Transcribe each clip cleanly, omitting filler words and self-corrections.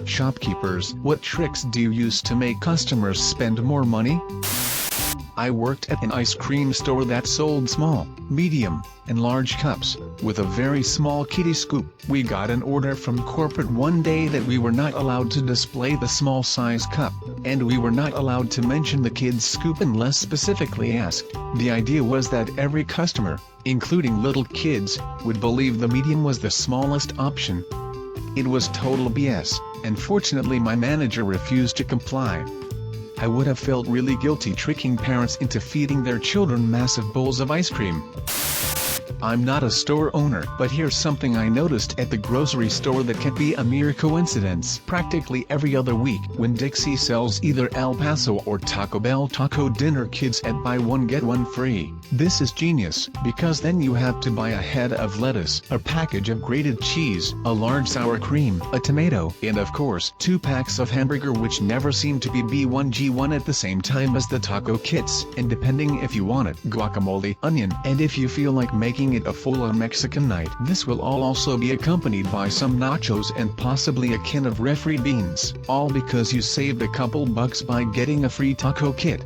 Shopkeepers, what tricks do you use to make customers spend more money? I worked at an ice cream store that sold small, medium, and large cups, with a very small kiddie scoop. We got an order from corporate one day that we were not allowed to display the small size cup, and we were not allowed to mention the kids scoop unless specifically asked. The idea was that every customer, including little kids, would believe the medium was the smallest option. It was total BS, and fortunately my manager refused to comply. I would have felt really guilty tricking parents into feeding their children massive bowls of ice cream. I'm not a store owner, but here's something I noticed at the grocery store that can't be a mere coincidence. Practically every other week, when Dixie sells either El Paso or Taco Bell taco dinner kids at buy one get one free. This is genius, because then you have to buy a head of lettuce, a package of grated cheese, a large sour cream, a tomato, and of course, 2 packs of hamburger, which never seem to be B1G1 at the same time as the taco kits, and depending if you want it, guacamole, onion, and if you feel like making it a full-on Mexican night. This will all also be accompanied by some nachos and possibly a can of refried beans, all because you saved a couple bucks by getting a free taco kit.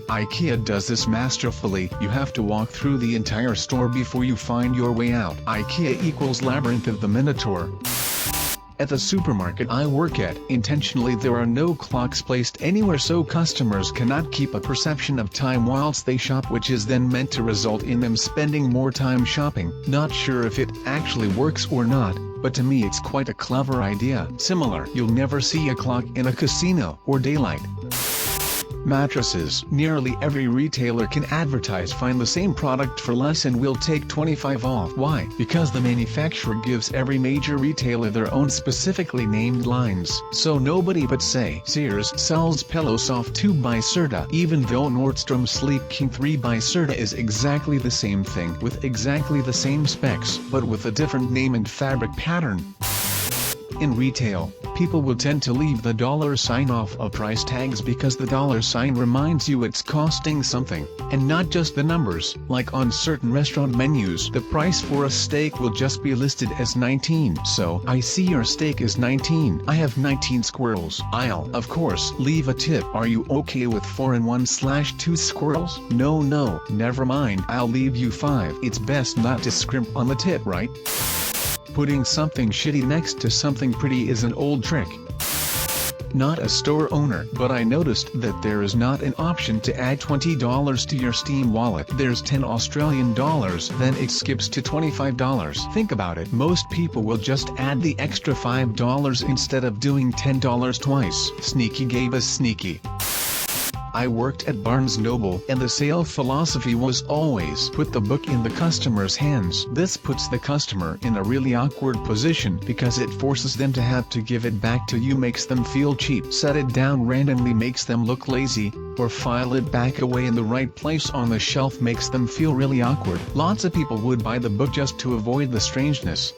IKEA does this masterfully. You have to walk through the entire store before you find your way out. IKEA equals Labyrinth of the Minotaur. At the supermarket I work at, intentionally there are no clocks placed anywhere so customers cannot keep a perception of time whilst they shop, which is then meant to result in them spending more time shopping. Not sure if it actually works or not, but to me it's quite a clever idea. Similar, you'll never see a clock in a casino or daylight. Mattresses. Nearly every retailer can advertise find the same product for less and will take 25% off. Why? Because the manufacturer gives every major retailer their own specifically named lines. So nobody but say Sears sells Pillow Soft 2 by Serta, even though Nordstrom Sleep King 3 by Serta is exactly the same thing with exactly the same specs, but with a different name and fabric pattern. In retail, people will tend to leave the dollar sign off of price tags because the dollar sign reminds you it's costing something, and not just the numbers. Like on certain restaurant menus, the price for a steak will just be listed as 19. So, I see your steak is 19. I have 19 squirrels. I'll, of course, leave a tip. Are you okay with 4 and 1/2 squirrels? No, never mind. I'll leave you 5. It's best not to scrimp on the tip, right? Putting something shitty next to something pretty is an old trick. Not a store owner, but I noticed that there is not an option to add $20 to your Steam wallet. There's $10 Australian dollars, then it skips to $25. Think about it. Most people will just add the extra $5 instead of doing $10 twice. Sneaky gave us sneaky. I worked at Barnes Noble, and the sale philosophy was always put the book in the customer's hands. This puts the customer in a really awkward position because it forces them to have to give it back to you, makes them feel cheap. Set it down randomly makes them look lazy, or file it back away in the right place on the shelf makes them feel really awkward. Lots of people would buy the book just to avoid the strangeness.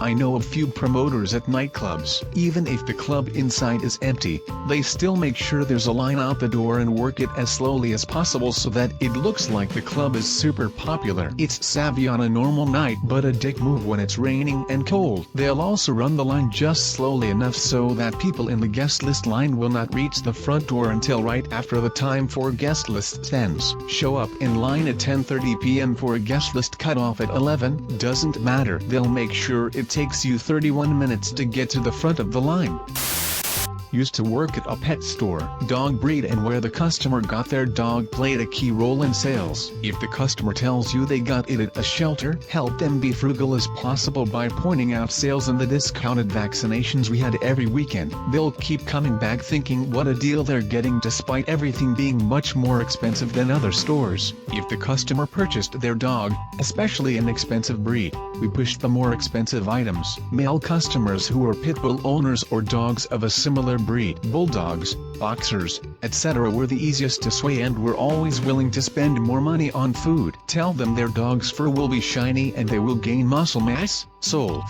I know a few promoters at nightclubs. Even if the club inside is empty, they still make sure there's a line out the door and work it as slowly as possible so that it looks like the club is super popular. It's savvy on a normal night, but a dick move when it's raining and cold. They'll also run the line just slowly enough so that people in the guest list line will not reach the front door until right after the time for guest list ends. Show up in line at 10:30 p.m. for a guest list cutoff at 11. Doesn't matter. They'll make sure it takes you 31 minutes to get to the front of the line. Used to work at a pet store, dog breed and where the customer got their dog played a key role in sales. If the customer tells you they got it at a shelter, help them be frugal as possible by pointing out sales and the discounted vaccinations we had every weekend. They'll keep coming back thinking what a deal they're getting despite everything being much more expensive than other stores. If the customer purchased their dog, especially an expensive breed, we pushed the more expensive items. Male customers who were pit bull owners or dogs of a similar breed, bulldogs, boxers, etc. were the easiest to sway and were always willing to spend more money on food. Tell them their dog's fur will be shiny and they will gain muscle mass.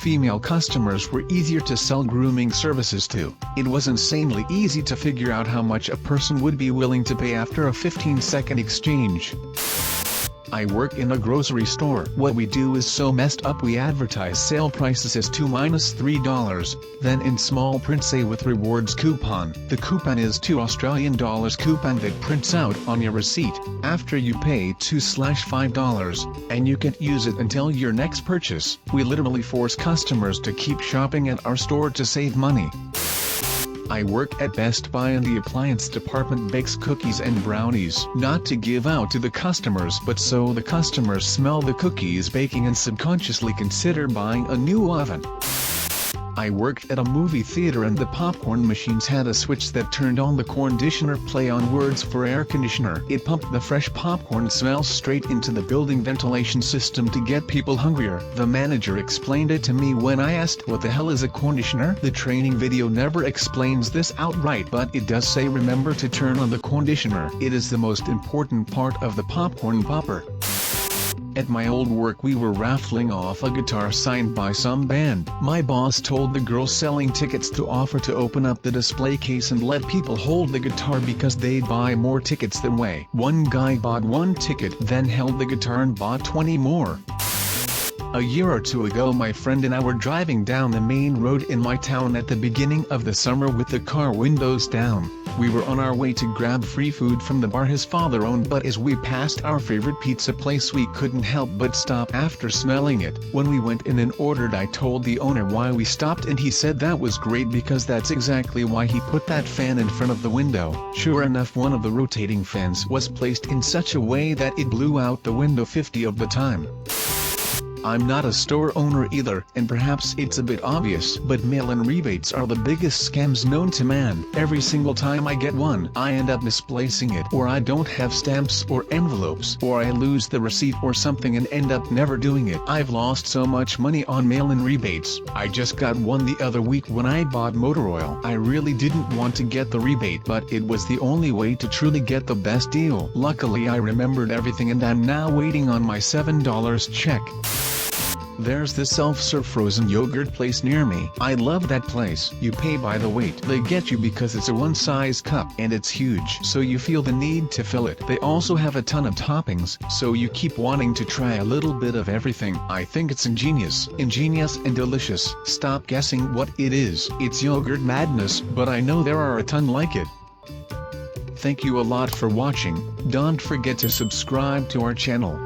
Female customers were easier to sell grooming services to. It was insanely easy to figure out how much a person would be willing to pay after a 15-second exchange. I work in a grocery store. What we do is so messed up, we advertise sale prices as $2 - $3, then in small print say with rewards coupon. The coupon is $2 coupon that prints out on your receipt, after you pay $2/$5, and you can't use it until your next purchase. We literally force customers to keep shopping at our store to save money. I work at Best Buy and the appliance department bakes cookies and brownies. Not to give out to the customers but so the customers smell the cookies baking and subconsciously consider buying a new oven. I worked at a movie theater and the popcorn machines had a switch that turned on the conditioner play on words for air conditioner. It pumped the fresh popcorn smell straight into the building ventilation system to get people hungrier. The manager explained it to me when I asked what the hell is a conditioner. The training video never explains this outright, but it does say remember to turn on the conditioner. It is the most important part of the popcorn popper. At my old work we were raffling off a guitar signed by some band. My boss told the girl selling tickets to offer to open up the display case and let people hold the guitar because they'd buy more tickets that way. One guy bought 1 ticket, then held the guitar and bought 20 more. A year or two ago my friend and I were driving down the main road in my town at the beginning of the summer with the car windows down. We were on our way to grab free food from the bar his father owned, but as we passed our favorite pizza place we couldn't help but stop after smelling it. When we went in and ordered, I told the owner why we stopped and he said that was great because that's exactly why he put that fan in front of the window. Sure enough, one of the rotating fans was placed in such a way that it blew out the window 50 of the time. I'm not a store owner either, and perhaps it's a bit obvious, but mail-in rebates are the biggest scams known to man. Every single time I get one, I end up misplacing it, or I don't have stamps or envelopes, or I lose the receipt or something and end up never doing it. I've lost so much money on mail-in rebates. I just got one the other week when I bought motor oil. I really didn't want to get the rebate, but it was the only way to truly get the best deal. Luckily I remembered everything and I'm now waiting on my $7 check. There's this self-serve frozen yogurt place near me. I love that place. You pay by the weight. They get you because it's a one-size cup and it's huge, so you feel the need to fill it. They also have a ton of toppings, so you keep wanting to try a little bit of everything. I think it's ingenious and delicious. Stop guessing what it is. It's yogurt madness, but I know there are a ton like it. Thank you a lot for watching. Don't forget to subscribe to our channel.